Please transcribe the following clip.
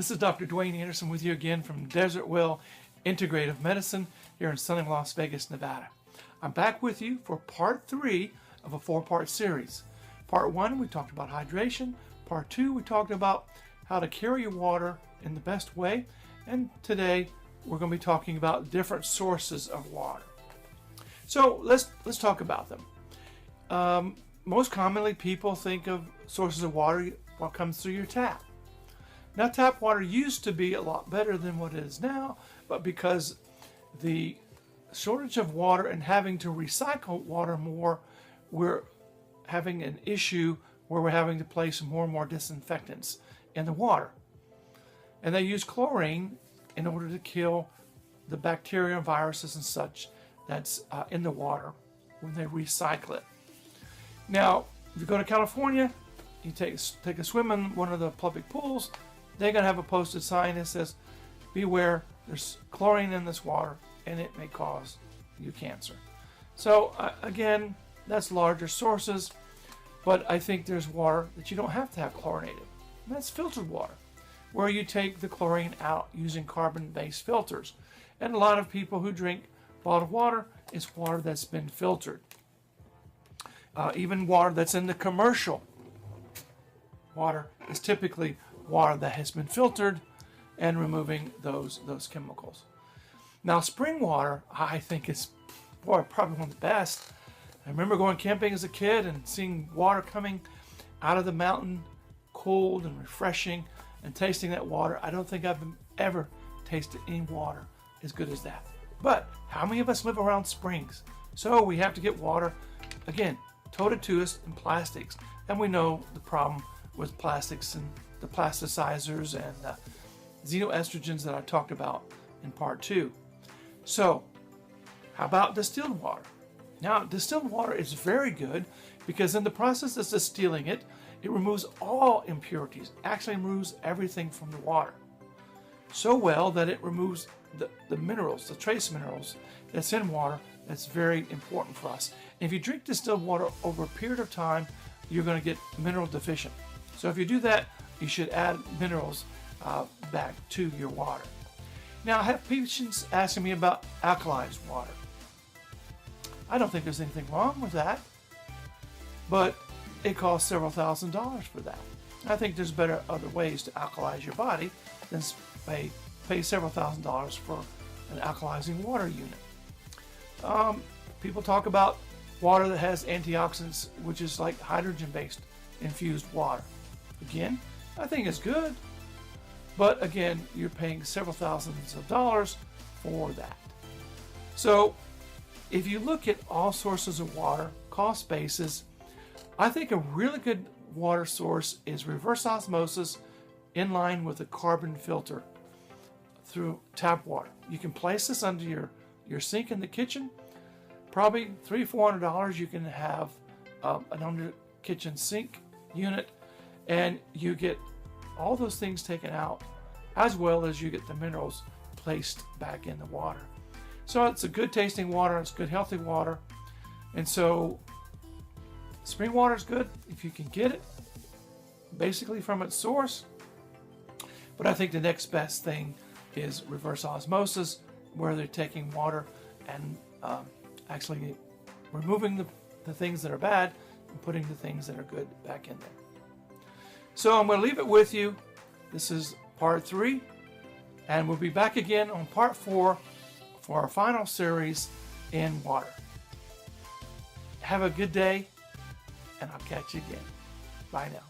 This is Dr. Dwayne Anderson with you again from Desert Well Integrative Medicine here in sunny Las Vegas, Nevada. I'm back with you for part 3 of a 4-part series. Part 1, we talked about hydration. Part 2, we talked about how to carry your water in the best way. And today, we're going to be talking about different sources of water. So let's talk about them. Most commonly, people think of sources of water what comes through your tap. Now, tap water used to be a lot better than what it is now, but because the shortage of water and having to recycle water more, we're having an issue where we're having to place more and more disinfectants in the water. And they use chlorine in order to kill the bacteria and viruses and such that's in the water when they recycle it. Now, if you go to California, you take a swim in one of the public pools, they're going to have a posted sign that says, beware, there's chlorine in this water and it may cause you cancer. So again, that's larger sources, but I think there's water that you don't have to have chlorinated. And that's filtered water, where you take the chlorine out using carbon-based filters. And a lot of people who drink bottled water is water that's been filtered. Even water that's in the commercial water is typically water that has been filtered and removing those chemicals. Now, spring water, I think is probably one of the best. I remember going camping as a kid and seeing water coming out of the mountain, cold and refreshing, and tasting that water. I don't think I've ever tasted any water as good as that. But how many of us live around springs? So we have to get water, again, toted to us in plastics. And we know the problem with plastics and the plasticizers and the xenoestrogens that I talked about in part 2. So, how about distilled water? Now, distilled water is very good because in the process of distilling it, it removes all impurities, actually removes everything from the water. So well that it removes the minerals, the trace minerals that's in water that's very important for us. And if you drink distilled water over a period of time, you're going to get mineral deficient. So if you do that, you should add minerals back to your water. Now, I have patients asking me about alkalized water. I don't think there's anything wrong with that, but it costs several $1,000s for that. I think there's better other ways to alkalize your body than pay several $1,000s for an alkalizing water unit. People talk about water that has antioxidants, which is like hydrogen-based infused water. Again, I think it's good, but again, you're paying several $1,000s for that. So, if you look at all sources of water, cost basis, I think a really good water source is reverse osmosis in line with a carbon filter through tap water. You can place this under your sink in the kitchen. Probably $300-400 you can have an under kitchen sink unit, and you get all those things taken out, as well as you get the minerals placed back in the water. So it's a good tasting water, it's good healthy water. And so spring water is good if you can get it basically from its source. But I think the next best thing is reverse osmosis, where they're taking water and actually removing the things that are bad and putting the things that are good back in there. So I'm going to leave it with you. This is part 3, and we'll be back again on part 4 for our final series in water. Have a good day, and I'll catch you again. Bye now.